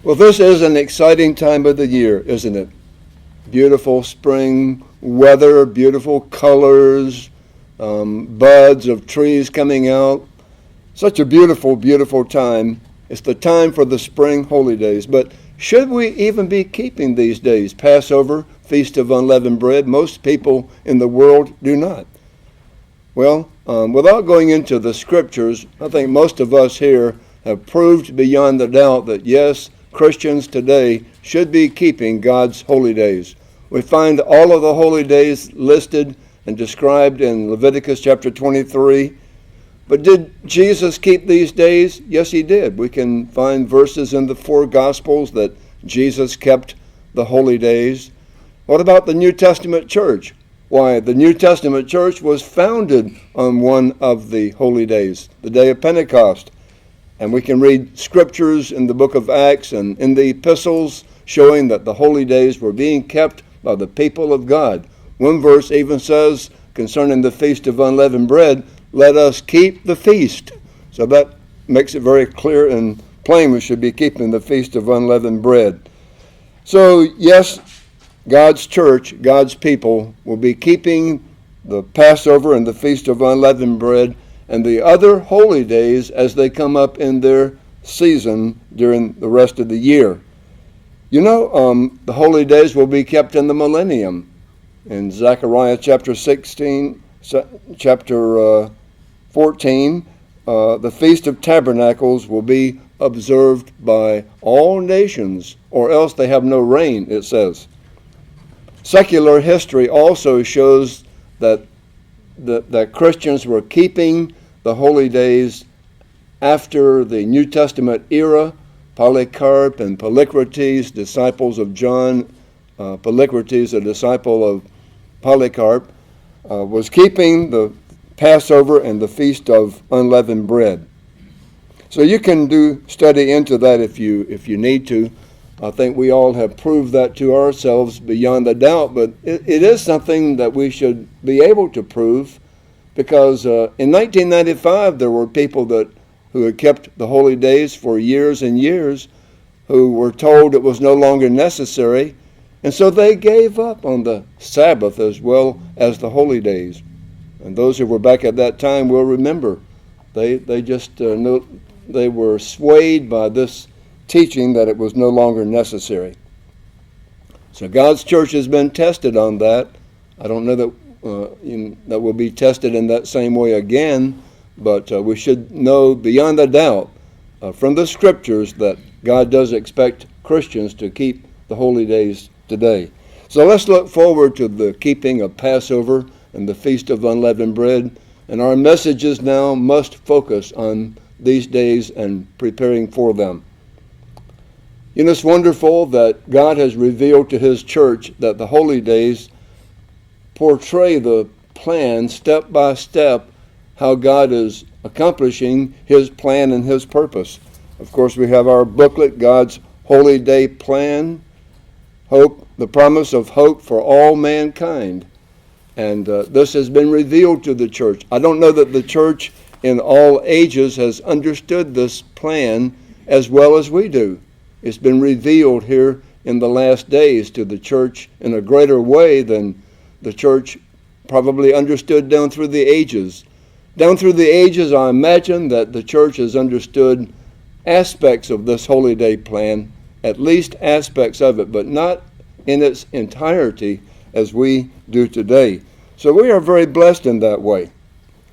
Well, this is an exciting time of the year, isn't it? Beautiful spring weather, beautiful colors, buds of trees coming out. Such a beautiful, beautiful time. It's the time for the spring holy days. But should we even be keeping these days? Passover, Feast of Unleavened Bread. Most people in the world do not. Well, without going into the scriptures, I think most of us here have proved beyond a doubt that yes, Christians today should be keeping God's holy days. We find all of the holy days listed and described in Leviticus chapter 23. But did Jesus keep these days? Yes, he did. We can find verses in the four Gospels that Jesus kept the holy days. What about the New Testament church? Why, the New Testament church was founded on one of the holy days, the day of Pentecost. And we can read scriptures in the book of Acts and in the epistles showing that the holy days were being kept by the people of God. One verse even says concerning the Feast of Unleavened Bread, let us keep the feast. So that makes it very clear and plain we should be keeping the Feast of Unleavened Bread. So yes, God's church, God's people will be keeping the Passover and the Feast of Unleavened Bread and the other holy days as they come up in their season during the rest of the year. You know, the holy days will be kept in the millennium. In Zechariah chapter 16, chapter 14, the Feast of Tabernacles will be observed by all nations, or else they have no rain, it says. Secular history also shows that Christians were keeping the holy days after the New Testament era. Polycarp and Polycrates, disciples of John, Polycrates, a disciple of Polycarp, was keeping the Passover and the Feast of Unleavened Bread. So you can do study into that if you need to. I think we all have proved that to ourselves beyond a doubt, but it is something that we should be able to prove, because in 1995 there were people who had kept the holy days for years and years who were told it was no longer necessary, and so they gave up on the Sabbath as well as the holy days. And those who were back at that time will remember they were swayed by this teaching that it was no longer necessary. So God's church has been tested on that. I don't know that will be tested in that same way again, but we should know beyond a doubt from the scriptures that God does expect Christians to keep the holy days today. So let's look forward to the keeping of Passover and the Feast of Unleavened Bread, and our messages now must focus on these days and preparing for them. You know, it's wonderful that God has revealed to his church that the holy days portray the plan step by step how God is accomplishing his plan and his purpose. Of course, we have our booklet, God's Holy Day Plan, Hope, the promise of hope for all mankind. And this has been revealed to the church. I don't know that the church in all ages has understood this plan as well as we do. It's been revealed here in the last days to the church in a greater way than the church probably understood down through the ages. Down through the ages, I imagine that the church has understood aspects of this holy day plan, at least aspects of it, but not in its entirety as we do today. So we are very blessed in that way.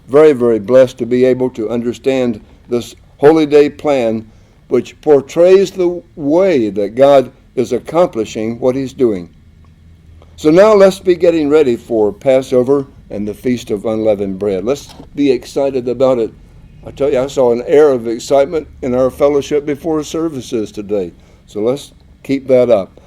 Very, very blessed to be able to understand this holy day plan, which portrays the way that God is accomplishing what he's doing. So now let's be getting ready for Passover and the Feast of Unleavened Bread. Let's be excited about it. I tell you, I saw an air of excitement in our fellowship before services today. So let's keep that up.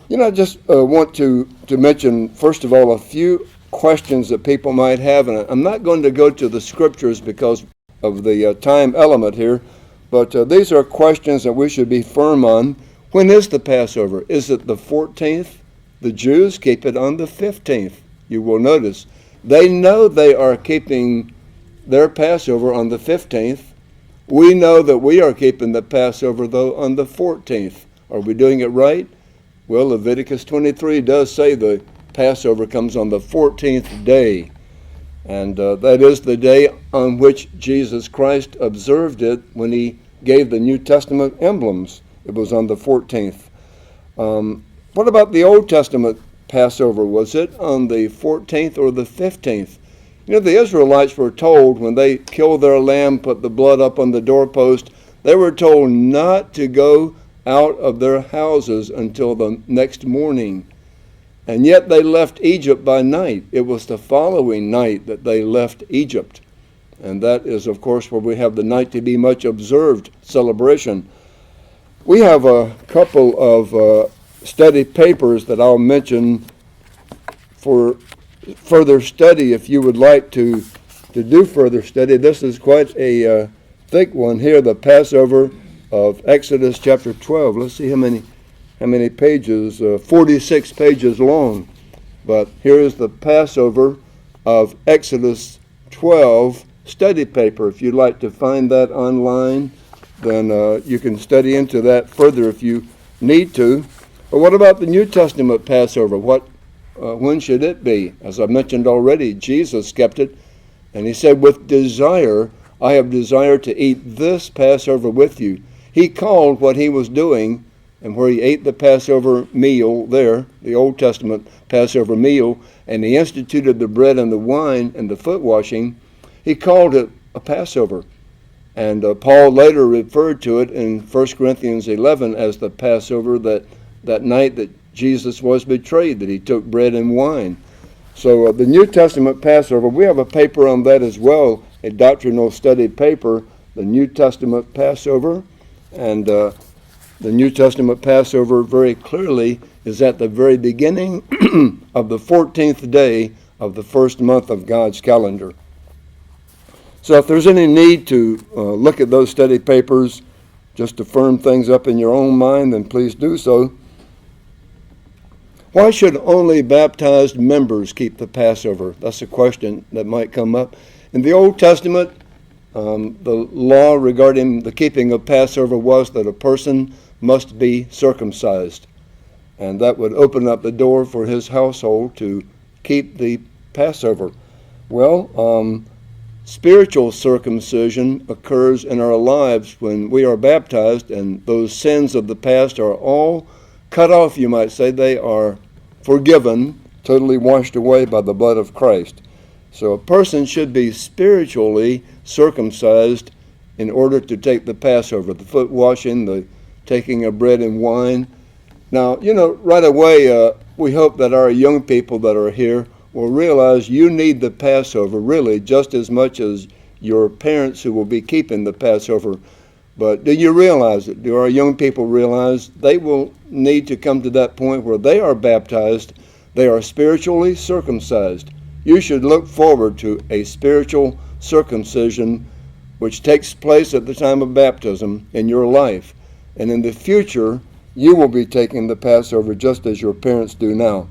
You know, I just want to mention, first of all, a few questions that people might have. And I'm not going to go to the scriptures because of the time element here. But these are questions that we should be firm on. When is the Passover? Is it the 14th? The Jews keep it on the 15th. You will notice they know they are keeping their Passover on the 15th. We know that we are keeping the Passover, though, on the 14th, Are we doing it right? Well, Leviticus 23 does say the Passover comes on the 14th day. And that is the day on which Jesus Christ observed it when he gave the New Testament emblems. It was on the 14th. What about the Old Testament Passover? Was it on the 14th or the 15th? You know, the Israelites were told when they killed their lamb, put the blood up on the doorpost, they were told not to go out of their houses until the next morning. And yet they left Egypt by night. It was the following night that they left Egypt. And that is, of course, where we have the night to be much observed celebration. We have a couple of study papers that I'll mention for further study if you would like to do further study. This is quite a thick one here, the Passover of Exodus chapter 12. Let's see how many pages, 46 pages long. But here is the Passover of Exodus 12 study paper. If you'd like to find that online, then you can study into that further if you need to. But what about the New Testament Passover? When should it be? As I mentioned already, Jesus kept it, and he said, with desire, I have desired to eat this Passover with you. He called what he was doing, and where he ate the Passover meal there, the Old Testament Passover meal, and he instituted the bread and the wine and the foot washing, he called it a Passover. And Paul later referred to it in 1 Corinthians 11 as the Passover, that night that Jesus was betrayed, that he took bread and wine. So the New Testament Passover, we have a paper on that as well, a doctrinal study paper, the New Testament Passover. And the New Testament Passover very clearly is at the very beginning of the 14th day of the first month of God's calendar. So if there's any need to look at those study papers just to firm things up in your own mind, then please do so. Why should only baptized members keep the Passover? That's a question that might come up. In the Old Testament, the law regarding the keeping of Passover was that a person must be circumcised. And that would open up the door for his household to keep the Passover. Well, spiritual circumcision occurs in our lives when we are baptized, and those sins of the past are all cut off, you might say. They are forgiven, totally washed away by the blood of Christ. So a person should be spiritually circumcised in order to take the Passover, the foot washing, the taking of bread and wine. Now, you know, right away, we hope that our young people that are here will realize you need the Passover really just as much as your parents who will be keeping the Passover. But do you realize it? Do our young people realize they will need to come to that point where they are baptized, they are spiritually circumcised? You should look forward to a spiritual circumcision which takes place at the time of baptism in your life. And in the future, you will be taking the Passover just as your parents do now.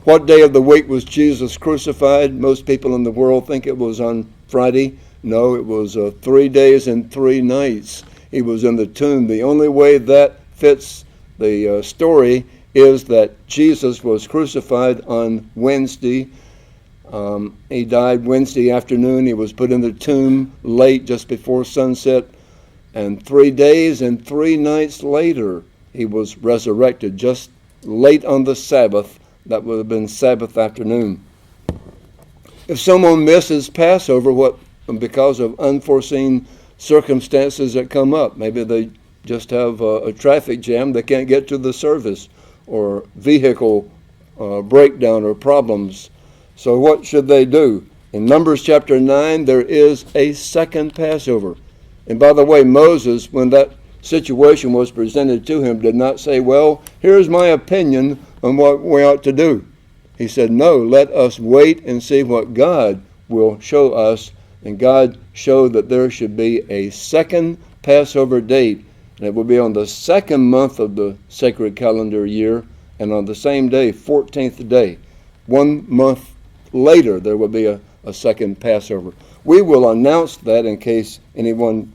What day of the week was Jesus crucified? Most people in the world think it was on Friday. No, it was 3 days and 3 nights. He was in the tomb. The only way that fits the story is that Jesus was crucified on Wednesday. He died Wednesday afternoon. He was put in the tomb late, just before sunset. And 3 days and 3 nights later, he was resurrected, just late on the Sabbath. That would have been Sabbath afternoon. If someone misses Passover, because of unforeseen circumstances that come up, maybe they just have a traffic jam, they can't get to the service, or vehicle breakdown or problems. So what should they do? In Numbers chapter 9, there is a second Passover. And by the way, Moses, when that situation was presented to him, did not say, well, here's my opinion on what we ought to do. He said, no, let us wait and see what God will show us. And God showed that there should be a second Passover date. And it will be on the second month of the sacred calendar year, and on the same day, 14th day. 1 month later, there will be a second Passover. We will announce that in case anyone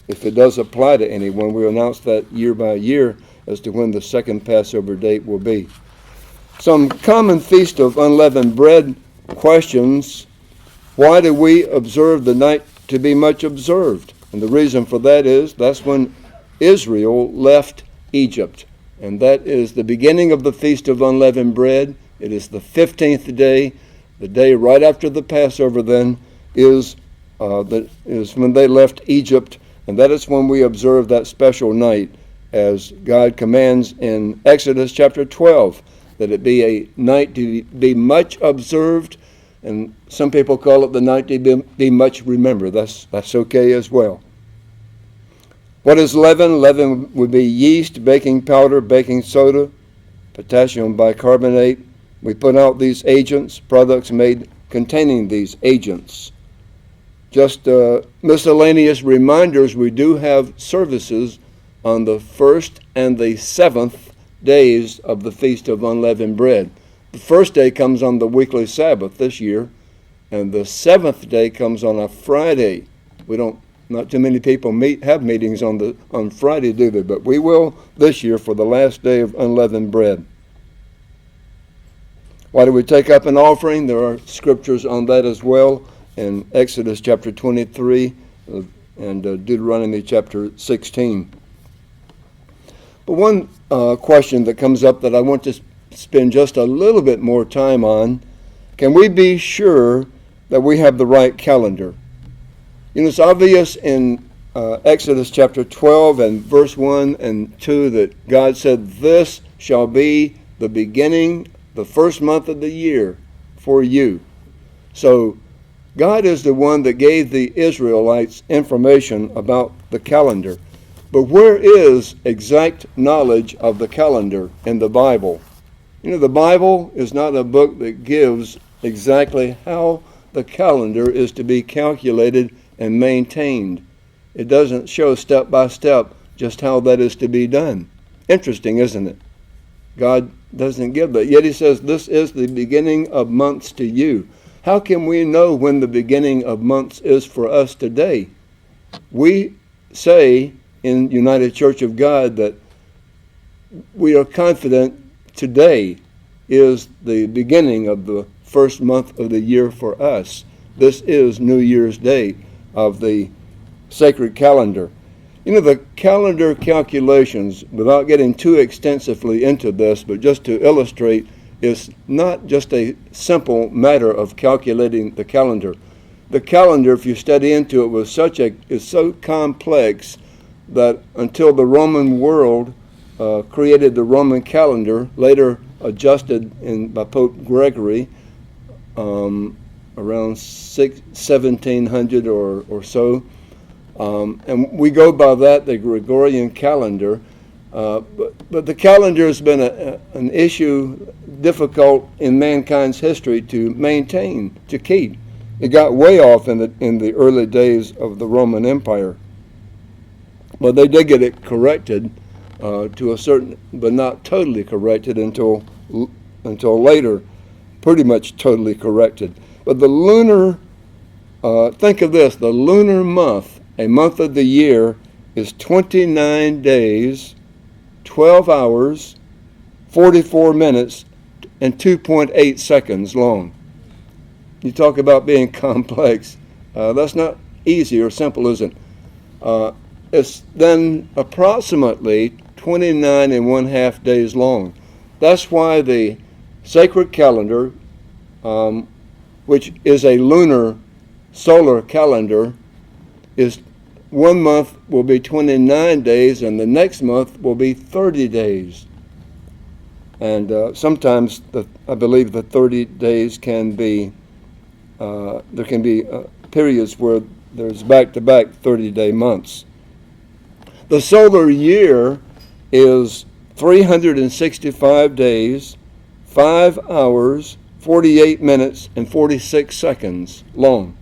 if it does apply to anyone, we announce that year by year as to when the second Passover date will be. Some common Feast of Unleavened Bread questions. Why do we observe the night to be much observed? And the reason for that is that's when Israel left Egypt. And that is the beginning of the Feast of Unleavened Bread. It is the 15th day. The day right after the Passover then is when they left Egypt. And that is when we observe that special night, as God commands in Exodus chapter 12, that it be a night to be much observed. And some people call it the night to be much remembered. That's okay as well. What is leaven? Leaven would be yeast, baking powder, baking soda, potassium bicarbonate. We put out these agents, products made containing these agents. Just miscellaneous reminders, we do have services on the 1st and the 7th days of the Feast of Unleavened Bread. The first day comes on the weekly Sabbath this year, and the 7th day comes on a Friday. Not too many people have meetings on Friday, do they? But we will this year for the last day of unleavened bread. Why do we take up an offering? There are scriptures on that as well in Exodus chapter 23 and Deuteronomy chapter 16. But one question that comes up that I want to spend just a little bit more time on, can we be sure that we have the right calendar? It's obvious in Exodus chapter 12 and verse 1 and 2 that God said, "This shall be the beginning, the first month of the year for you." So God is the one that gave the Israelites information about the calendar. But where is exact knowledge of the calendar in the Bible? The Bible is not a book that gives exactly how the calendar is to be calculated and maintained. It doesn't show step by step just how that is to be done. Interesting, isn't it? God doesn't give that. Yet he says, "This is the beginning of months to you." How can we know when the beginning of months is for us today? We say in United Church of God that we are confident today is the beginning of the first month of the year for us. This is New Year's Day of the sacred calendar. The calendar calculations, without getting too extensively into this, but just to illustrate, is not just a simple matter of calculating the calendar. The calendar, if you study into it, is so complex that until the Roman world created the Roman calendar, later adjusted by Pope Gregory, around 1700 or so. And we go by that, the Gregorian calendar. But the calendar has been an issue difficult in mankind's history to maintain, to keep. It got way off in the early days of the Roman Empire. But they did get it corrected to a certain, but not totally corrected until later, pretty much totally corrected. But the lunar, think of this, the lunar month, a month of the year, is 29 days, 12 hours, 44 minutes, and 2.8 seconds long. You talk about being complex. That's not easy or simple, is it? It's then approximately 29 and 1/2 days long. That's why the sacred calendar, which is a lunar solar calendar, is 1 month will be 29 days and the next month will be 30 days. And sometimes I believe the 30 days can be, there can be periods where there's back-to-back 30-day months. The solar year is 365 days, 5 hours, 48 minutes, and 46 seconds long.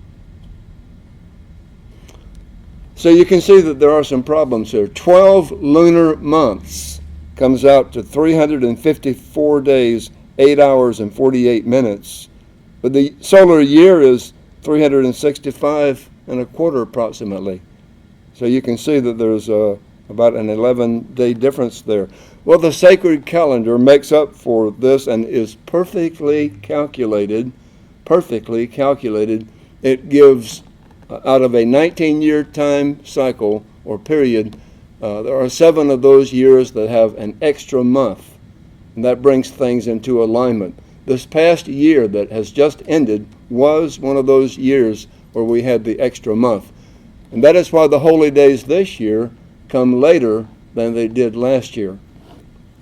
So you can see that there are some problems here. 12 lunar months comes out to 354 days, 8 hours, and 48 minutes. But the solar year is 365 and a quarter approximately. So you can see that there's about an 11-day difference there. Well, the sacred calendar makes up for this and is perfectly calculated. It gives, out of a 19-year time cycle or period, there are 7 of those years that have an extra month, and that brings things into alignment. This past year that has just ended was one of those years where we had the extra month. And that is why the holy days this year come later than they did last year.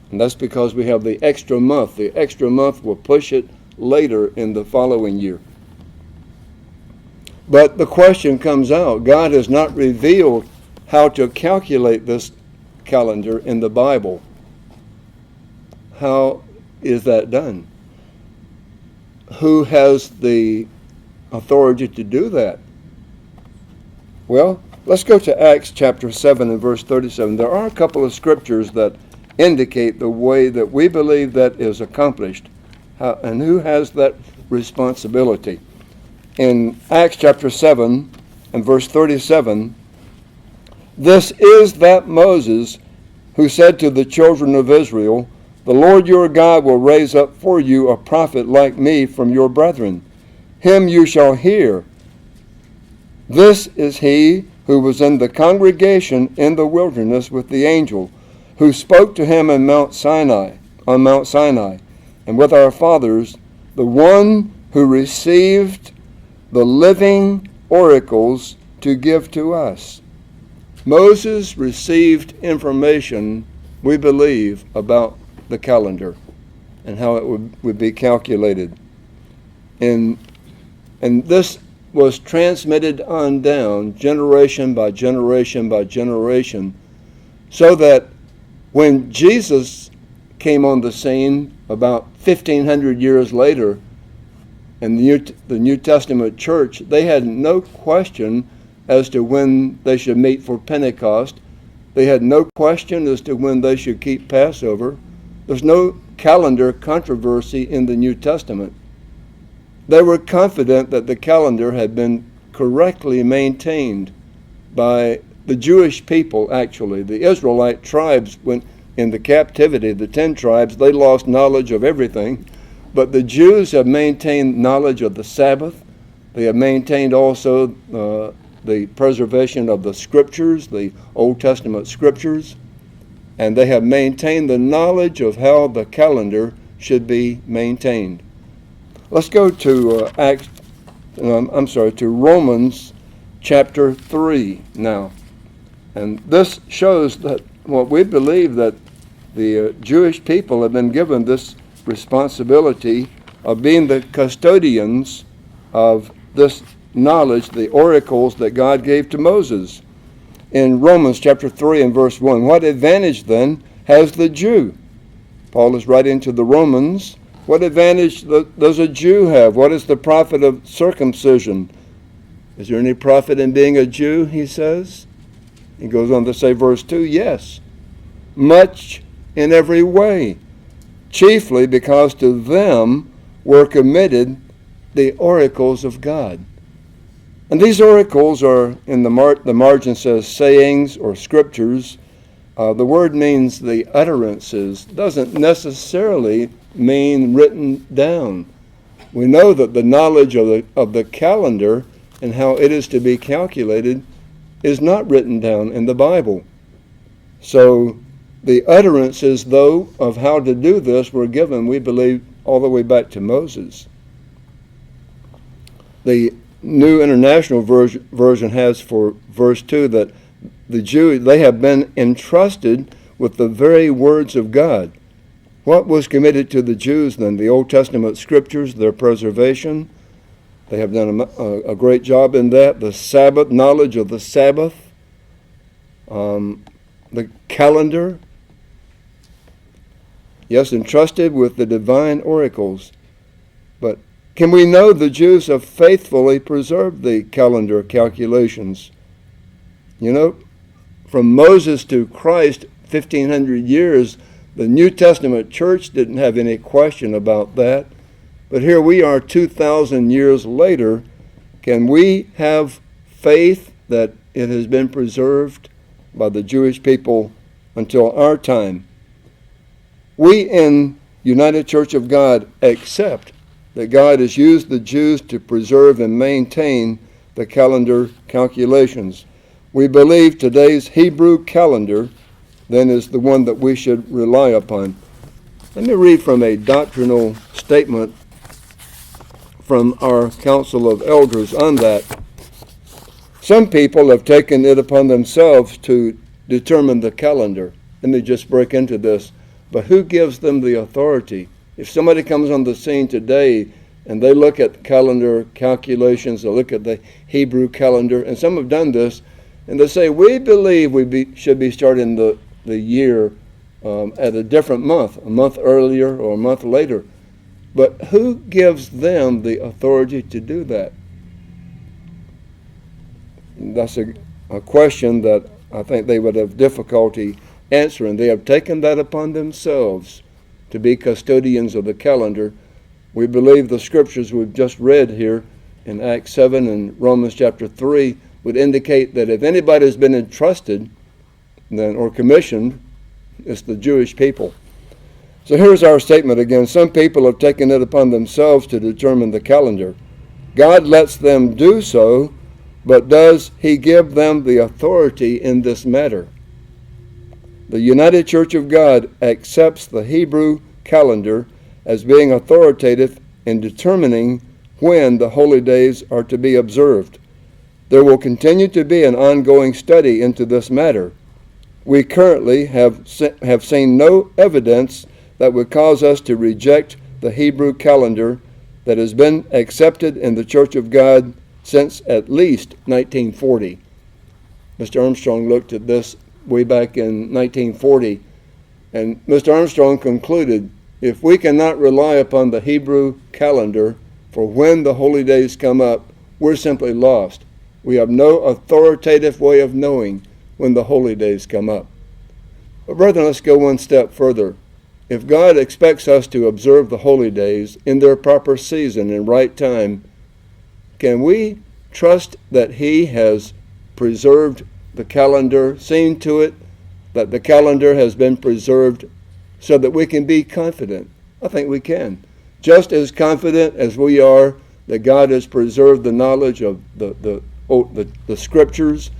And that's because we have the extra month. The extra month will push it later in the following year. But the question comes out, God has not revealed how to calculate this calendar in the Bible. How is that done? Who has the authority to do that? Well, let's go to Acts chapter 7 and verse 37. There are a couple of scriptures that indicate the way that we believe that is accomplished. And who has that responsibility? In Acts chapter 7 and verse 37, this is that Moses who said to the children of Israel, the Lord your God will raise up for you a prophet like me from your brethren. Him you shall hear. This is he who was in the congregation in the wilderness with the angel, who spoke to him on Mount Sinai, and with our fathers, the one who received the living oracles to give to us. Moses received information, we believe, about the calendar and how it would be calculated. And this was transmitted on down, generation by generation by generation, so that when Jesus came on the scene about 1,500 years later, and the New Testament church, they had no question as to when they should meet for Pentecost. They had no question as to when they should keep Passover. There's no calendar controversy in the New Testament. They were confident that the calendar had been correctly maintained by the Jewish people, actually. The Israelite tribes went in the captivity, the 10 tribes, they lost knowledge of everything. But the Jews have maintained knowledge of the Sabbath. They have maintained also the preservation of the Scriptures, the Old Testament Scriptures. And they have maintained the knowledge of how the calendar should be maintained. Let's go to Romans chapter 3 now. And this shows that what we believe that the Jewish people have been given this responsibility of being the custodians of this knowledge, the oracles that God gave to Moses. In Romans chapter 3 and verse 1, what advantage then has the Jew? Paul is writing to the Romans. What advantage does a Jew have? What is the profit of circumcision? Is there any profit in being a Jew, he says? He goes on to say, verse 2, yes, much in every way, chiefly because to them were committed the oracles of God. And these oracles are, in the margin says sayings or scriptures. The word means the utterances. Doesn't necessarily mean written down. We know that the knowledge of the calendar and how it is to be calculated is not written down in the Bible. So the utterances, though, of how to do this were given, we believe, all the way back to Moses. The New International Version has for verse 2 that the Jews, they have been entrusted with the very words of God. What was committed to the Jews then? The Old Testament Scriptures, their preservation. They have done a great job in that. The Sabbath, knowledge of the Sabbath. The calendar. Yes, entrusted with the divine oracles. But can we know the Jews have faithfully preserved the calendar calculations? You know, from Moses to Christ, 1,500 years, the New Testament church didn't have any question about that. But here we are 2,000 years later. Can we have faith that it has been preserved by the Jewish people until our time. We in United Church of God accept that God has used the Jews to preserve and maintain the calendar calculations. We believe today's Hebrew calendar then is the one that we should rely upon. Let me read from a doctrinal statement from our Council of Elders on that. Some people have taken it upon themselves to determine the calendar. Let me just break into this. But who gives them the authority? If somebody comes on the scene today and they look at calendar calculations, they look at the Hebrew calendar, and some have done this, and they say, we believe should be starting the year at a different month, a month earlier or a month later. But who gives them the authority to do that? That's a question that I think they would have difficulty answering. They have taken that upon themselves to be custodians of the calendar. We believe the scriptures we've just read here in Acts 7 and Romans chapter 3 would indicate that if anybody has been entrusted then or commissioned, it's the Jewish people. So here's our statement again. Some people have taken it upon themselves to determine the calendar. God lets them do so, but does He give them the authority in this matter? The United Church of God accepts the Hebrew calendar as being authoritative in determining when the holy days are to be observed. There will continue to be an ongoing study into this matter. We currently have seen no evidence that would cause us to reject the Hebrew calendar that has been accepted in the Church of God since at least 1940. Mr. Armstrong looked at this way back in 1940, and Mr. Armstrong concluded, if we cannot rely upon the Hebrew calendar for when the holy days come up, we're simply lost. We have no authoritative way of knowing when the holy days come up. But brethren, let's go one step further. If God expects us to observe the holy days in their proper season and right time, can we trust that He has preserved the calendar, seen to it that the calendar has been preserved so that we can be confident? I think we can. Just as confident as we are that God has preserved the knowledge of the scriptures.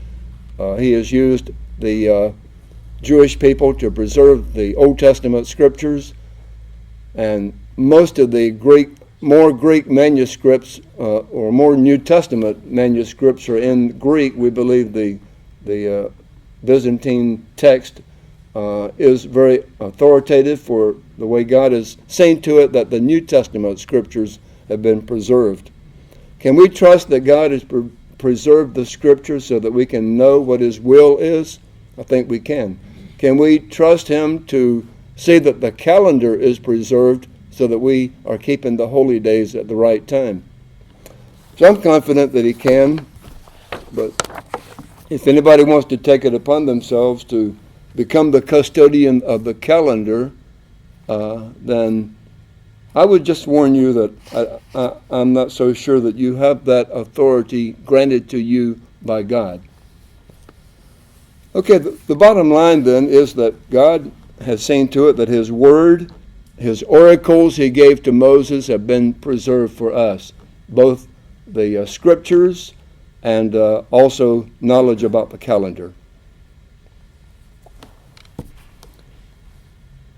He has used the Jewish people to preserve the Old Testament scriptures, and most of the more Greek manuscripts or more New Testament manuscripts are in Greek. We believe the Byzantine text is very authoritative for the way God has seen to it that the New Testament scriptures have been preserved. Can we trust that God has preserved the scriptures so that we can know what His will is? I think we can. Can we trust Him to see that the calendar is preserved so that we are keeping the holy days at the right time? So I'm confident that He can, but if anybody wants to take it upon themselves to become the custodian of the calendar, then I would just warn you that I'm not so sure that you have that authority granted to you by God. Okay, the bottom line then is that God has seen to it that His word, His oracles He gave to Moses have been preserved for us, both the scriptures and also knowledge about the calendar.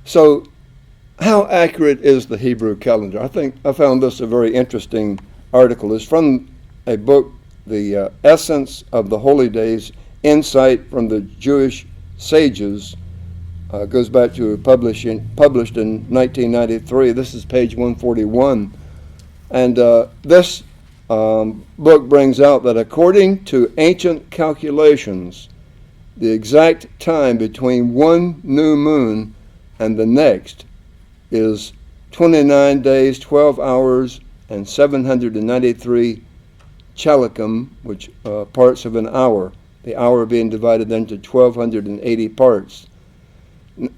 So, how accurate is the Hebrew calendar? I think I found this a very interesting article. It's from a book, The Essence of the Holy Days, Insight from the Jewish Sages. Goes back to published in 1993. This is page 141. And this book brings out that according to ancient calculations, the exact time between one new moon and the next is 29 days, 12 hours, and 793 chalacum, which parts of an hour, the hour being divided into 1,280 parts.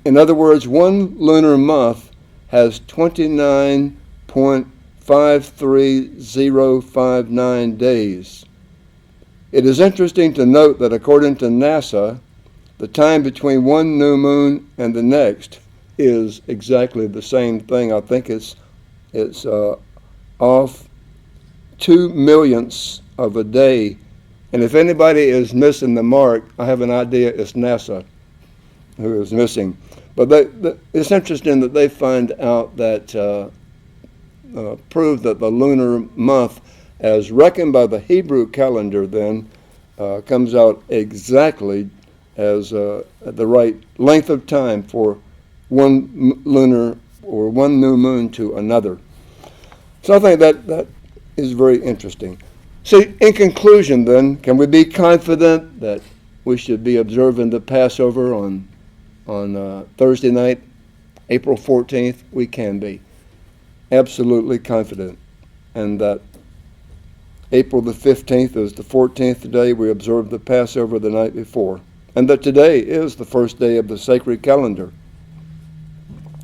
In other words, one lunar month has 29.53059 days. It is interesting to note that according to NASA, the time between one new moon and the next is exactly the same thing. I think it's off 2 millionths of a day. And if anybody is missing the mark, I have an idea it's NASA who is missing. But it's interesting that they find out that prove that the lunar month, as reckoned by the Hebrew calendar, then comes out exactly as the right length of time for one lunar or one new moon to another. So I think that is very interesting. So in conclusion then, can we be confident that we should be observing the Passover on Thursday night, April 14th? We can be absolutely confident. And that April the 15th is the 14th day we observed the Passover the night before. And that today is the first day of the sacred calendar.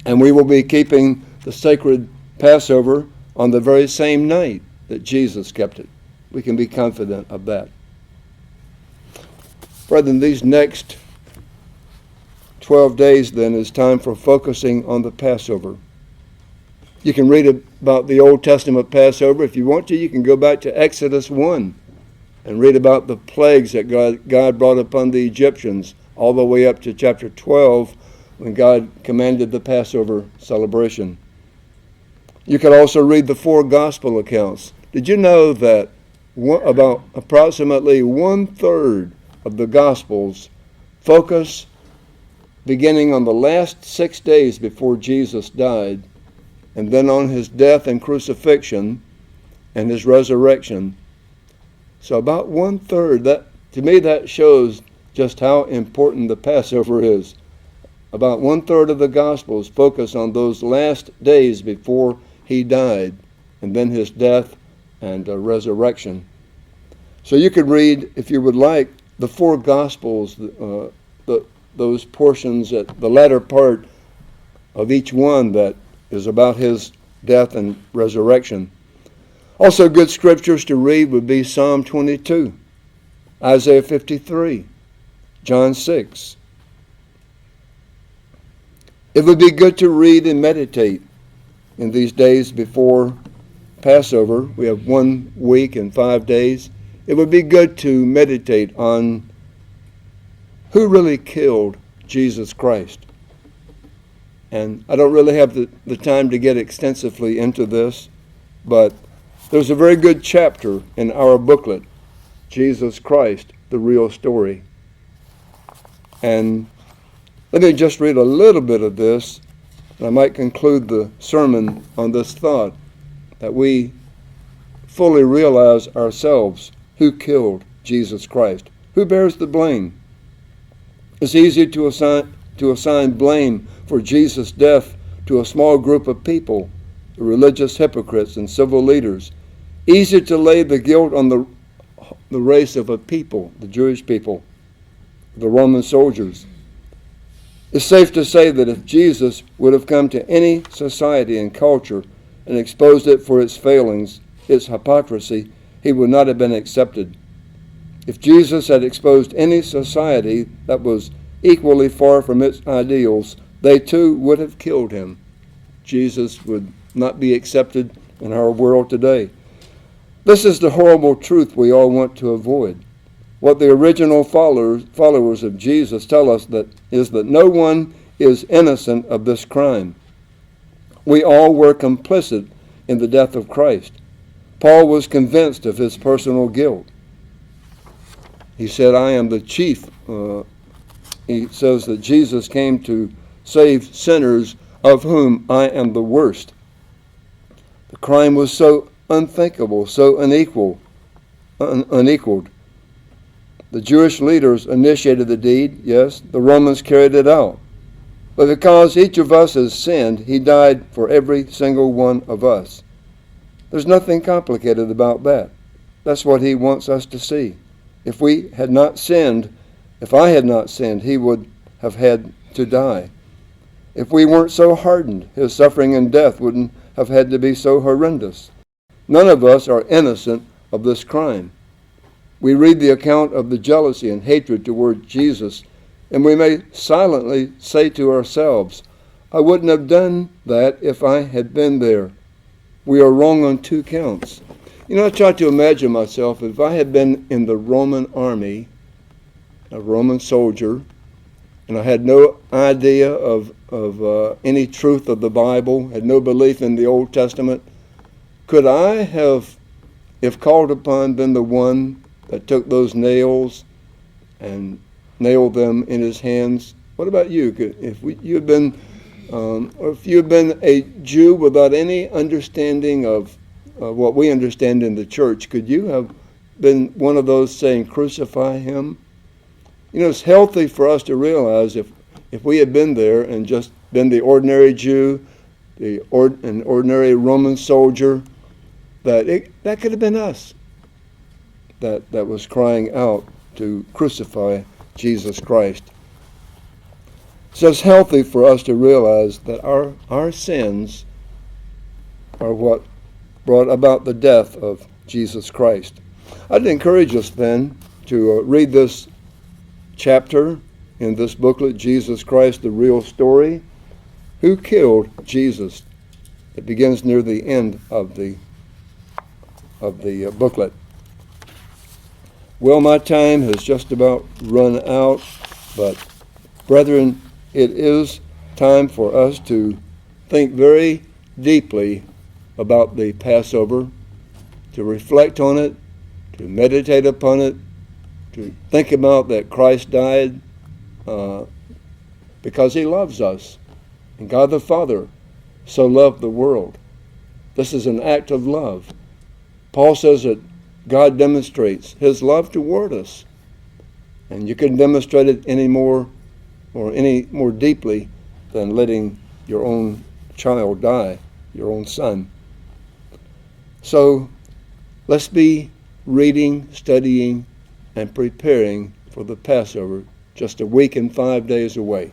And we will be keeping the sacred Passover on the very same night that Jesus kept it. We can be confident of that. Brethren, these next 12 days then is time for focusing on the Passover. You can read about the Old Testament Passover. If you want to, you can go back to Exodus 1 and read about the plagues that God brought upon the Egyptians all the way up to chapter 12 when God commanded the Passover celebration. You can also read the 4 gospel accounts. Did you know that about approximately 1/3 of the Gospels focus beginning on the last 6 days before Jesus died, and then on his death and crucifixion and his resurrection? So about 1/3, to me that shows just how important the Passover is. About 1/3 of the Gospels focus on those last days before he died, and then his death and resurrection. So you could read, if you would like, the 4 Gospels, those portions at the latter part of each one that is about his death and resurrection. Also good scriptures to read would be Psalm 22, Isaiah 53, John 6. It would be good to read and meditate in these days before Passover. We have 1 week and 5 days. It would be good to meditate on who really killed Jesus Christ. And I don't really have the time to get extensively into this, but there's a very good chapter in our booklet, Jesus Christ, the Real Story. And let me just read a little bit of this, and I might conclude the sermon on this thought, that we fully realize ourselves who killed Jesus Christ, who bears the blame. It's easy to assign blame for Jesus' death to a small group of people, the religious hypocrites and civil leaders. Easy to lay the guilt on the race of a people, the Jewish people, the Roman soldiers. It's safe to say that if Jesus would have come to any society and culture and exposed it for its failings, its hypocrisy, he would not have been accepted. If Jesus had exposed any society that was equally far from its ideals, they too would have killed him. Jesus would not be accepted in our world today. This is the horrible truth we all want to avoid. What the original followers of Jesus tell us is that no one is innocent of this crime. We all were complicit in the death of Christ. Paul was convinced of his personal guilt. He said, I am the chief. He says that Jesus came to save sinners, of whom I am the worst. The crime was so unthinkable, so unequaled. The Jewish leaders initiated the deed, yes, the Romans carried it out. But because each of us has sinned, he died for every single one of us. There's nothing complicated about that. That's what he wants us to see. If I had not sinned, he would have had to die. If we weren't so hardened, his suffering and death wouldn't have had to be so horrendous. None of us are innocent of this crime. We read the account of the jealousy and hatred toward Jesus, and we may silently say to ourselves, I wouldn't have done that if I had been there. We are wrong on two counts. I try to imagine myself if I had been in the Roman army, a Roman soldier, and I had no idea of any truth of the Bible, had no belief in the Old Testament. Could I have, if called upon, been the one that took those nails and nailed them in his hands? What about you? If you had been, or if you had been a Jew without any understanding of what we understand in the church, could you have been one of those saying, crucify him? It's healthy for us to realize if we had been there and just been the ordinary Jew, an ordinary Roman soldier, that could have been us that was crying out to crucify Jesus Christ. So it's healthy for us to realize that our sins are what brought about the death of Jesus Christ. I'd encourage us then to read this chapter in this booklet, Jesus Christ, the Real Story. Who killed Jesus? It begins near the end of the booklet. Well, my time has just about run out, but brethren, it is time for us to think very deeply about the Passover, to reflect on it, to meditate upon it, to think about that Christ died because he loves us. And God the Father so loved the world. This is an act of love. Paul says that God demonstrates his love toward us. And you couldn't demonstrate it any more deeply than letting your own child die, your own son. So let's be reading, studying, and preparing for the Passover, just a week and 5 days away.